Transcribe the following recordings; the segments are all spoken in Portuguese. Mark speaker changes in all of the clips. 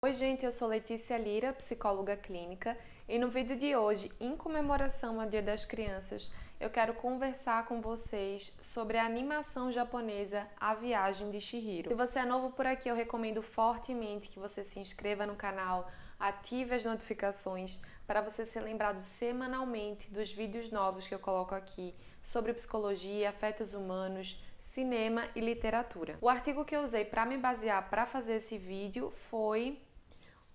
Speaker 1: Oi gente, eu sou Letícia Lira, psicóloga clínica, e no vídeo de hoje, em comemoração ao Dia das Crianças, eu quero conversar com vocês sobre a animação japonesa A Viagem de Chihiro. Se você é novo por aqui, eu recomendo fortemente que você se inscreva no canal, ative as notificações para você ser lembrado semanalmente dos vídeos novos que eu coloco aqui sobre psicologia, afetos humanos, cinema e literatura. O artigo que eu usei para me basear para fazer esse vídeo foi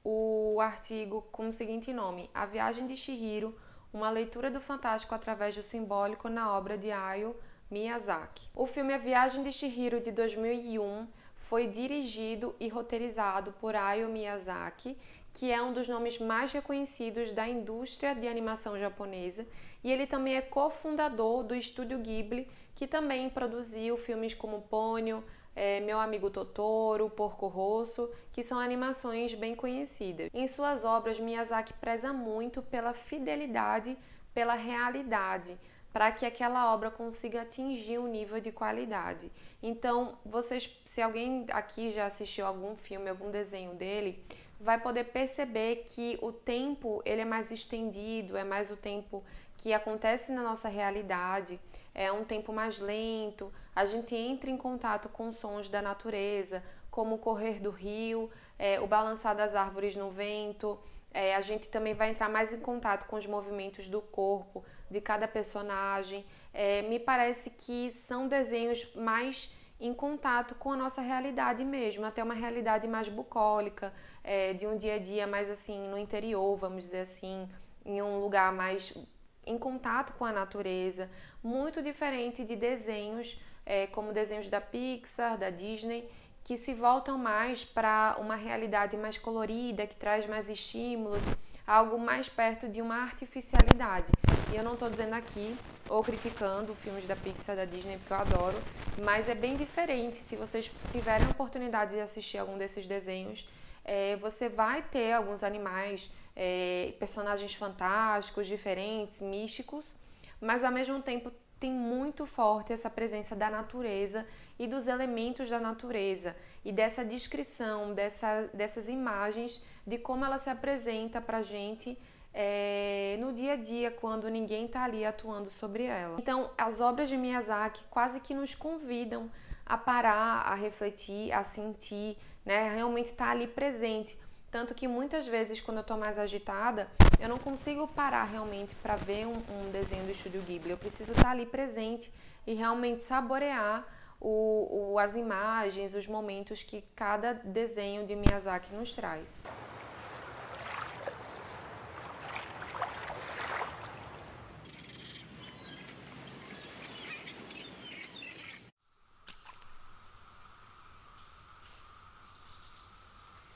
Speaker 1: o artigo com o seguinte nome: A Viagem de Chihiro, uma leitura do fantástico através do simbólico na obra de Hayao Miyazaki. O filme A Viagem de Chihiro, de 2001, foi dirigido e roteirizado por Hayao Miyazaki, que é um dos nomes mais reconhecidos da indústria de animação japonesa, e ele também é cofundador do estúdio Ghibli, que também produziu filmes como Ponyo, Meu Amigo Totoro, Porco Rosso, que são animações bem conhecidas. Em suas obras, Miyazaki preza muito pela fidelidade, pela realidade, para que aquela obra consiga atingir um nível de qualidade. Então, se alguém aqui já assistiu algum filme, algum desenho dele, vai poder perceber que o tempo ele é mais estendido, é mais o tempo que acontece na nossa realidade, é um tempo mais lento, a gente entra em contato com sons da natureza, como o correr do rio, o balançar das árvores no vento, a gente também vai entrar mais em contato com os movimentos do corpo de cada personagem. Me parece que são desenhos mais em contato com a nossa realidade mesmo, até uma realidade mais bucólica, de um dia a dia mais assim no interior, vamos dizer assim, em um lugar mais em contato com a natureza, muito diferente de desenhos como desenhos da Pixar, da Disney, que se voltam mais para uma realidade mais colorida, que traz mais estímulos, algo mais perto de uma artificialidade. E eu não estou dizendo aqui ou criticando filmes da Pixar, da Disney, porque eu adoro, mas é bem diferente. Se vocês tiverem a oportunidade de assistir algum desses desenhos, você vai ter alguns animais, personagens fantásticos, diferentes, místicos, mas ao mesmo tempo tem muito forte essa presença da natureza e dos elementos da natureza e dessa descrição, dessas imagens de como ela se apresenta para a gente no dia a dia, quando ninguém está ali atuando sobre ela. Então, as obras de Miyazaki quase que nos convidam a parar, a refletir, a sentir, né? Realmente estar ali presente. Tanto que muitas vezes, quando eu estou mais agitada, eu não consigo parar realmente para ver um desenho do Estúdio Ghibli. Eu preciso estar ali presente e realmente saborear as imagens, os momentos que cada desenho de Miyazaki nos traz.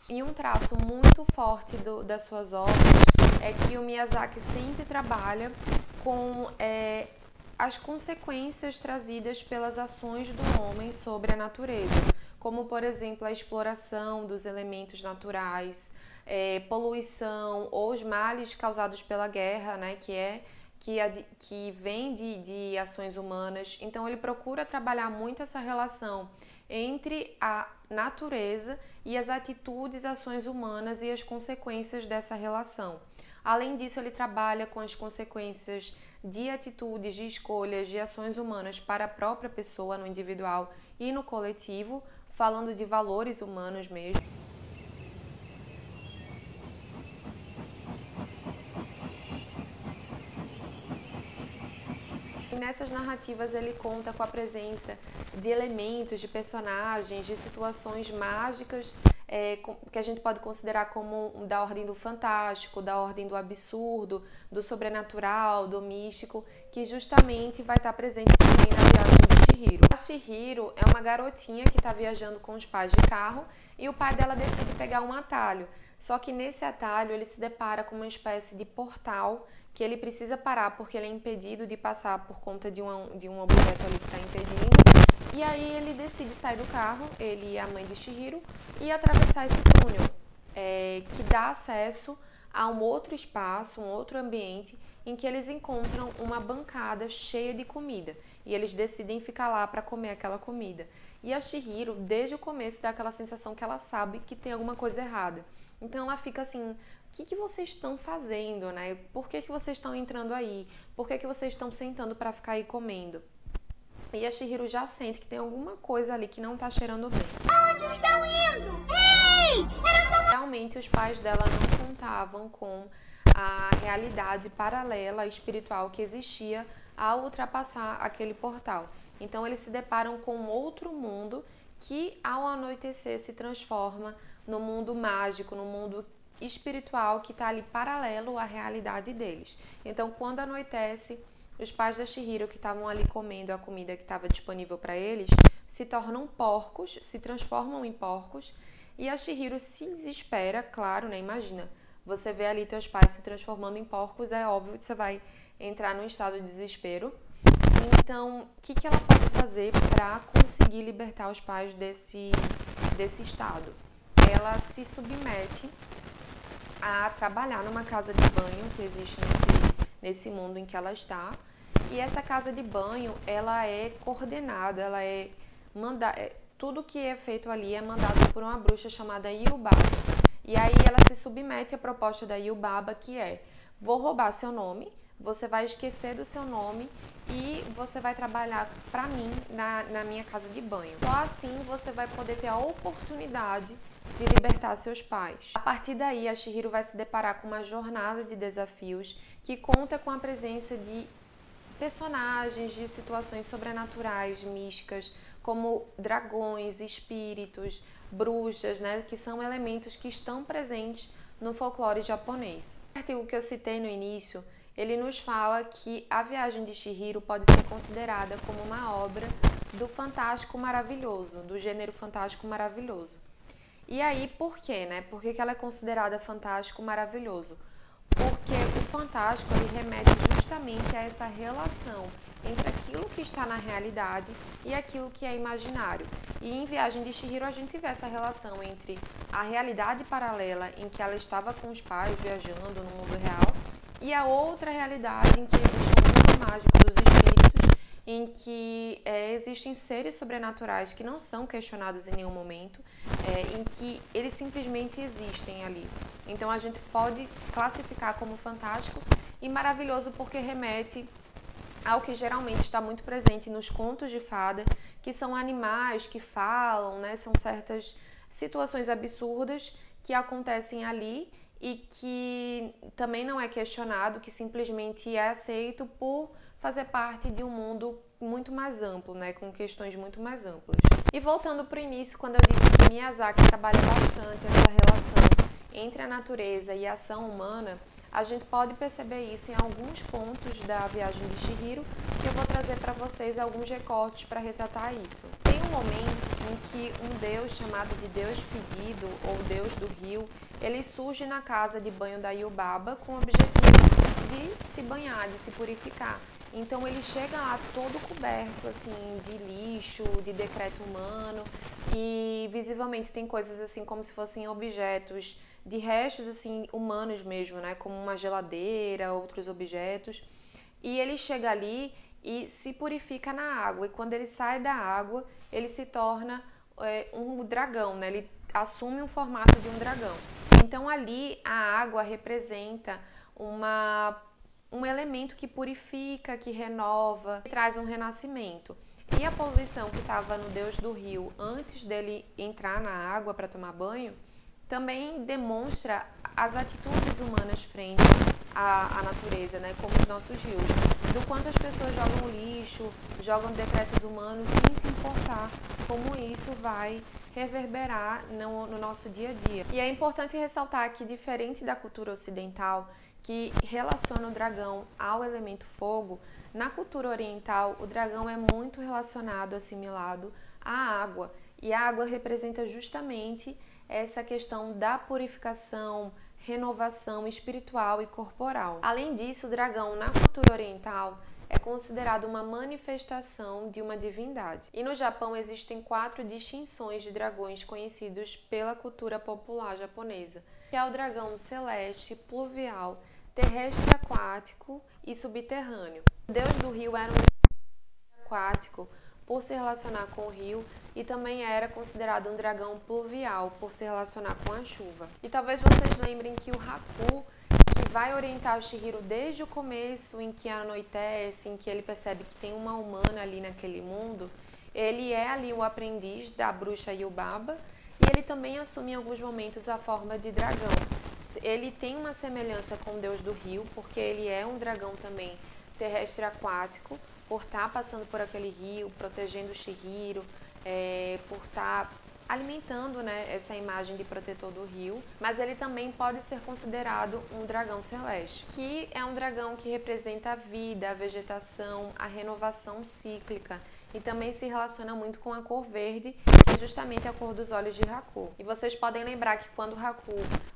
Speaker 1: E um traço muito forte das suas obras é que o Miyazaki sempre trabalha com as consequências trazidas pelas ações do homem sobre a natureza, como, por exemplo, a exploração dos elementos naturais, poluição ou os males causados pela guerra, né, que vem de ações humanas. Então, ele procura trabalhar muito essa relação entre a natureza e as atitudes e ações humanas e as consequências dessa relação. Além disso, ele trabalha com as consequências de atitudes, de escolhas, de ações humanas para a própria pessoa, no individual e no coletivo, falando de valores humanos mesmo. E nessas narrativas ele conta com a presença de elementos, de personagens, de situações mágicas que a gente pode considerar como da ordem do fantástico, da ordem do absurdo, do sobrenatural, do místico, que justamente vai estar presente também na Viagem de Chihiro. A Chihiro é uma garotinha que está viajando com os pais de carro e o pai dela decide pegar um atalho. Só que nesse atalho ele se depara com uma espécie de portal que ele precisa parar porque ele é impedido de passar por conta de um objeto ali que está impedindo. E aí ele decide sair do carro, ele e a mãe de Chihiro, e atravessar esse túnel, que dá acesso a um outro espaço, um outro ambiente, em que eles encontram uma bancada cheia de comida. E eles decidem ficar lá para comer aquela comida. E a Chihiro, desde o começo, dá aquela sensação que ela sabe que tem alguma coisa errada. Então ela fica assim, o que vocês estão fazendo, né? Por que vocês estão entrando aí? Por que vocês estão sentando para ficar aí comendo? E a Chihiro já sente que tem alguma coisa ali que não tá cheirando bem.
Speaker 2: Onde estão indo? Ei!
Speaker 1: Realmente os pais dela não contavam com a realidade paralela espiritual que existia ao ultrapassar aquele portal. Então eles se deparam com outro mundo que ao anoitecer se transforma no mundo mágico, no mundo espiritual que está ali paralelo à realidade deles. Então quando anoitece, os pais da Chihiro que estavam ali comendo a comida que estava disponível para eles se tornam porcos, se transformam em porcos, e a Chihiro se desespera, claro, né? Imagina, você vê ali teus pais se transformando em porcos, é óbvio que você vai entrar num estado de desespero. Então, o que ela pode fazer para conseguir libertar os pais desse estado? Ela se submete a trabalhar numa casa de banho que existe nesse mundo em que ela está. E essa casa de banho, ela é coordenada, ela é mandada, tudo que é feito ali é mandado por uma bruxa chamada Yubaba. E aí ela se submete à proposta da Yubaba, que é: vou roubar seu nome, você vai esquecer do seu nome e você vai trabalhar para mim na minha casa de banho. Só assim você vai poder ter a oportunidade de libertar seus pais. A partir daí, a Chihiro vai se deparar com uma jornada de desafios que conta com a presença de personagens, de situações sobrenaturais, místicas, como dragões, espíritos, bruxas, né, que são elementos que estão presentes no folclore japonês. O artigo que eu citei no início, ele nos fala que a viagem de Chihiro pode ser considerada como uma obra do fantástico maravilhoso, do gênero fantástico maravilhoso. E aí, por quê, né? Por que ela é considerada fantástico maravilhoso? Porque o fantástico ele remete justamente a essa relação entre aquilo que está na realidade e aquilo que é imaginário. E em Viagem de Chihiro a gente vê essa relação entre a realidade paralela em que ela estava com os pais viajando no mundo real e a outra realidade em que existe o mundo mágico dos espíritos, em que existem seres sobrenaturais que não são questionados em nenhum momento, em que eles simplesmente existem ali. Então a gente pode classificar como fantástico e maravilhoso porque remete ao que geralmente está muito presente nos contos de fada, que são animais que falam, né? São certas situações absurdas que acontecem ali e que também não é questionado, que simplesmente é aceito por fazer parte de um mundo muito mais amplo, né, com questões muito mais amplas. E voltando para o início, quando eu disse que Miyazaki trabalha bastante essa relação entre a natureza e a ação humana, a gente pode perceber isso em alguns pontos da Viagem de Chihiro, que eu vou trazer para vocês alguns recortes para retratar isso. Tem um momento em que um deus chamado de Deus Fedido, ou Deus do Rio, ele surge na casa de banho da Yubaba com o objetivo de se banhar, de se purificar. Então ele chega lá todo coberto assim de lixo, de decreto humano, e visivelmente tem coisas assim como se fossem objetos de restos assim humanos mesmo, né, como uma geladeira, outros objetos. E ele chega ali e se purifica na água, e quando ele sai da água, ele se torna um dragão, né? Ele assume um formato de um dragão. Então ali a água representa um elemento que purifica, que renova, que traz um renascimento. E a poluição que estava no Deus do Rio antes dele entrar na água para tomar banho, também demonstra as atitudes humanas frente à natureza, né, como os nossos rios. Do quanto as pessoas jogam lixo, jogam decretos humanos sem se importar como isso vai reverberar no nosso dia a dia. E é importante ressaltar que, diferente da cultura ocidental, que relaciona o dragão ao elemento fogo, na cultura oriental o dragão é muito relacionado, assimilado à água. E a água representa justamente essa questão da purificação, renovação espiritual e corporal. Além disso, o dragão na cultura oriental é considerado uma manifestação de uma divindade. E no Japão existem 4 distinções de dragões conhecidos pela cultura popular japonesa, que é o dragão celeste, pluvial, terrestre, aquático e subterrâneo. O deus do rio era um deus aquático por se relacionar com o rio, e também era considerado um dragão pluvial, por se relacionar com a chuva. E talvez vocês lembrem que o Haku, que vai orientar o Chihiro desde o começo, em que anoitece, em que ele percebe que tem uma humana ali naquele mundo, ele é ali o aprendiz da bruxa Yubaba, e ele também assume em alguns momentos a forma de dragão. Ele tem uma semelhança com o deus do rio, porque ele é um dragão também terrestre aquático, por estar passando por aquele rio, protegendo o Chihiro, por estar alimentando, né, essa imagem de protetor do rio. Mas ele também pode ser considerado um dragão celeste, que é um dragão que representa a vida, a vegetação, a renovação cíclica, e também se relaciona muito com a cor verde, que é justamente a cor dos olhos de Haku. E vocês podem lembrar que quando Haku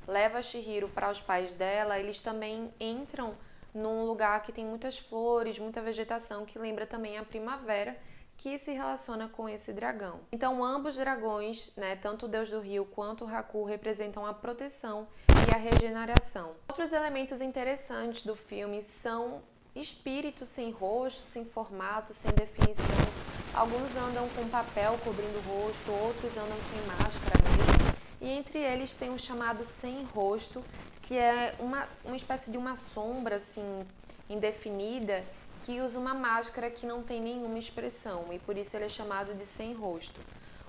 Speaker 1: leva Chihiro para os pais dela, eles também entram num lugar que tem muitas flores, muita vegetação, que lembra também a primavera, que se relaciona com esse dragão. Então, ambos dragões, né, tanto o deus do rio quanto o Haku, representam a proteção e a regeneração. Outros elementos interessantes do filme são espíritos sem rosto, sem formato, sem definição. Alguns andam com papel cobrindo o rosto, outros andam sem máscara mesmo. E entre eles tem o chamado sem rosto, que é uma espécie de uma sombra assim, indefinida, que usa uma máscara que não tem nenhuma expressão, e por isso ele é chamado de sem rosto.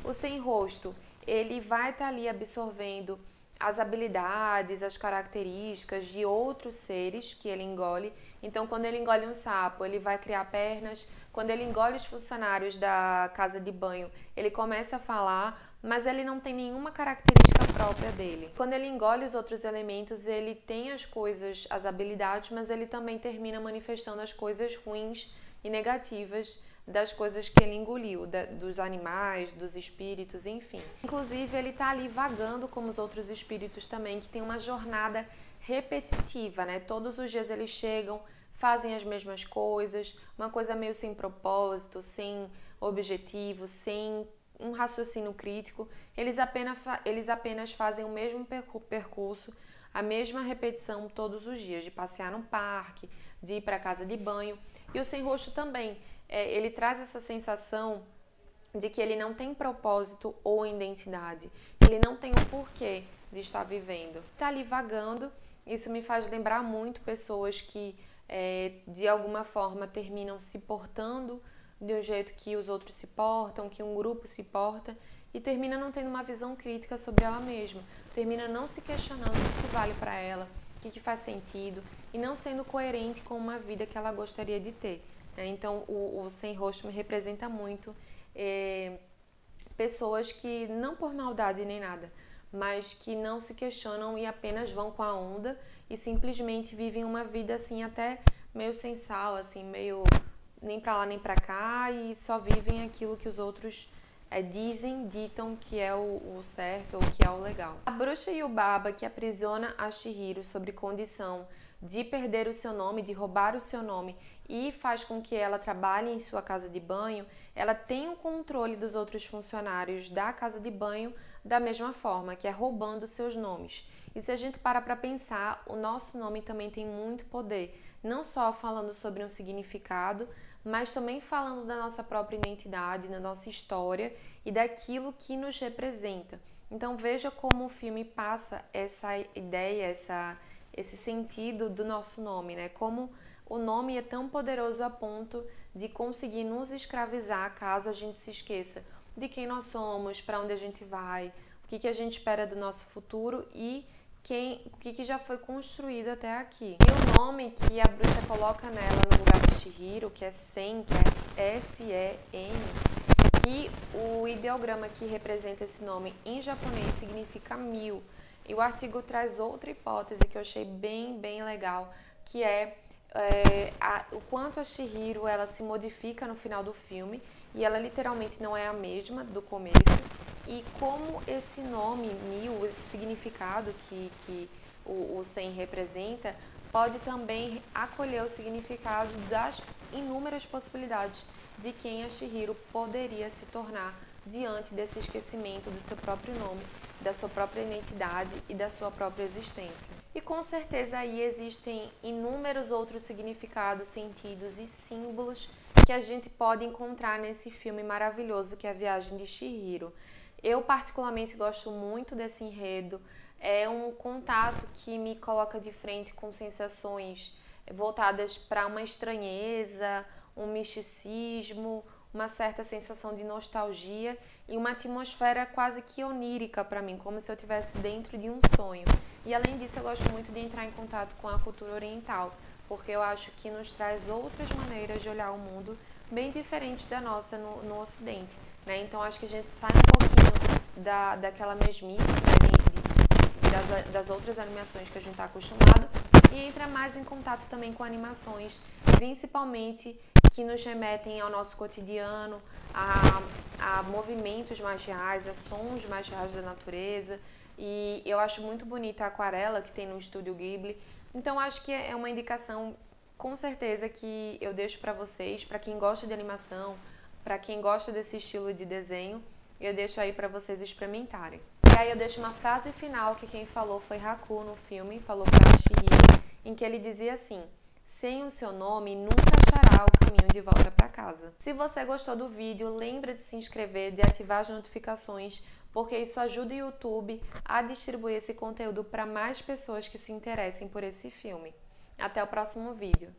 Speaker 1: O sem rosto, ele vai estar ali absorvendo as habilidades, as características de outros seres que ele engole. Então, quando ele engole um sapo, ele vai criar pernas. Quando ele engole os funcionários da casa de banho, ele começa a falar, mas ele não tem nenhuma característica própria dele. Quando ele engole os outros elementos, ele tem as coisas, as habilidades, mas ele também termina manifestando as coisas ruins e negativas das coisas que ele engoliu, dos animais, dos espíritos, enfim. Inclusive, ele está ali vagando como os outros espíritos também, que tem uma jornada repetitiva, né? Todos os dias eles chegam, fazem as mesmas coisas, uma coisa meio sem propósito, sem objetivo, sem um raciocínio crítico. Eles apenas fazem o mesmo percurso, a mesma repetição todos os dias, de passear no parque, de ir para a casa de banho. E o sem rosto também, ele traz essa sensação de que ele não tem propósito ou identidade, ele não tem o porquê de estar vivendo. Está ali vagando. Isso me faz lembrar muito pessoas que de alguma forma terminam se portando de um jeito que os outros se portam, que um grupo se porta, e termina não tendo uma visão crítica sobre ela mesma, termina não se questionando o que vale para ela, o que faz sentido, e não sendo coerente com uma vida que ela gostaria de ter. Então, o sem rosto me representa muito pessoas que, não por maldade nem nada, mas que não se questionam e apenas vão com a onda e simplesmente vivem uma vida assim até meio sem sal, assim, meio nem pra lá nem pra cá, e só vivem aquilo que os outros ditam que é o certo ou que é o legal. A bruxa Yubaba, que aprisiona a Chihiro sob condição de perder o seu nome, de roubar o seu nome, e faz com que ela trabalhe em sua casa de banho, ela tem o controle dos outros funcionários da casa de banho da mesma forma, que é roubando seus nomes. E se a gente para pensar, o nosso nome também tem muito poder, não só falando sobre um significado, mas também falando da nossa própria identidade, da nossa história e daquilo que nos representa. Então veja como o filme passa essa ideia, esse sentido do nosso nome, né? Como o nome é tão poderoso a ponto de conseguir nos escravizar caso a gente se esqueça de quem nós somos, para onde a gente vai, o que a gente espera do nosso futuro e o que já foi construído até aqui. E o nome que a bruxa coloca nela no lugar de Chihiro, que é Sen, que é S-E-N, que o ideograma que representa esse nome em japonês significa 1000. E o artigo traz outra hipótese que eu achei bem legal, que é o quanto a Chihiro ela se modifica no final do filme e ela literalmente não é a mesma do começo, e como esse nome 1000, esse significado que o Sen representa, pode também acolher o significado das inúmeras possibilidades de quem a Chihiro poderia se tornar diante desse esquecimento do seu próprio nome, da sua própria identidade e da sua própria existência. E com certeza aí existem inúmeros outros significados, sentidos e símbolos que a gente pode encontrar nesse filme maravilhoso que é A Viagem de Chihiro. Eu particularmente gosto muito desse enredo, é um contato que me coloca de frente com sensações voltadas para uma estranheza, um misticismo, uma certa sensação de nostalgia e uma atmosfera quase que onírica para mim, como se eu estivesse dentro de um sonho. E além disso, eu gosto muito de entrar em contato com a cultura oriental, porque eu acho que nos traz outras maneiras de olhar o mundo bem diferentes da nossa no Ocidente, né? Então acho que a gente sai um pouquinho daquela mesmice, né, das outras animações que a gente está acostumado e entra mais em contato também com animações, principalmente que nos remetem ao nosso cotidiano, a movimentos mais reais, a sons mais reais da natureza. E eu acho muito bonita a aquarela que tem no Estúdio Ghibli. Então acho que é uma indicação com certeza que eu deixo para vocês, para quem gosta de animação, para quem gosta desse estilo de desenho, eu deixo aí para vocês experimentarem. E aí eu deixo uma frase final que quem falou foi Haku no filme, falou para Chihiro, em que ele dizia assim: sem o seu nome, nunca achará o caminho de volta para casa. Se você gostou do vídeo, lembra de se inscrever, de ativar as notificações, porque isso ajuda o YouTube a distribuir esse conteúdo para mais pessoas que se interessem por esse filme. Até o próximo vídeo.